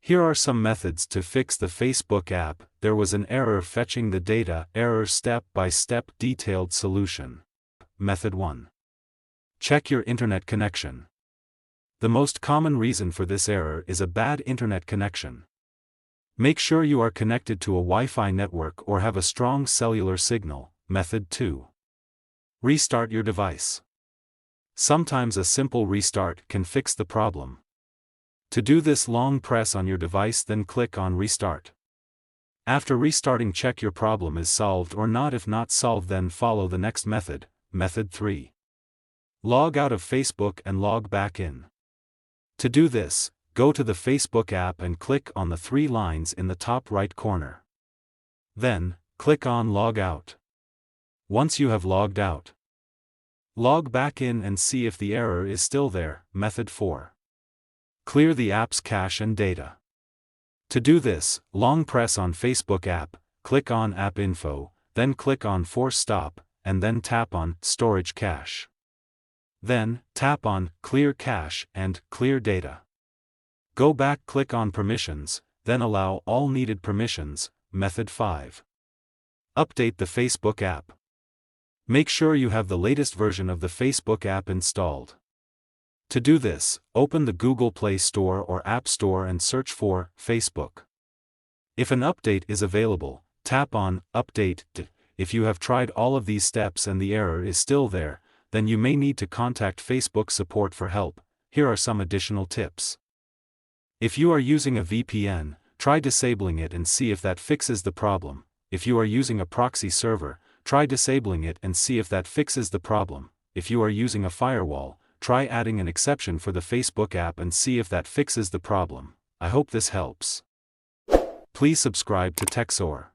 Here are some methods to fix the Facebook app. There was an error fetching the data. Error step-by-step detailed solution. Method 1. Check your internet connection. The most common reason for this error is a bad internet connection. Make sure you are connected to a Wi-Fi network or have a strong cellular signal. Method 2. Restart your device. Sometimes a simple restart can fix the problem. To do this, long press on your device, then click on Restart. After restarting, check your problem is solved or not. If not solved, then follow the next method. Method 3. Log out of Facebook and log back in. To do this, go to the Facebook app and click on the 3 lines in the top right corner. Then, click on Log Out. Once you have logged out, log back in and see if the error is still there. Method 4. Clear the app's cache and data. To do this, long press on Facebook app, click on App Info, then click on Force Stop, and then tap on Storage Cache. Then, tap on Clear Cache and Clear Data. Go back, click on Permissions, then allow all needed permissions. Method 5. Update the Facebook app. Make sure you have the latest version of the Facebook app installed. To do this, open the Google Play Store or App Store and search for Facebook. If an update is available, tap on Update. If you have tried all of these steps and the error is still there, then you may need to contact Facebook support for help. Here are some additional tips. If you are using a VPN, try disabling it and see if that fixes the problem. If you are using a proxy server, try disabling it and see if that fixes the problem. If you are using a firewall, try adding an exception for the Facebook app and see if that fixes the problem. I hope this helps. Please subscribe to TechSor.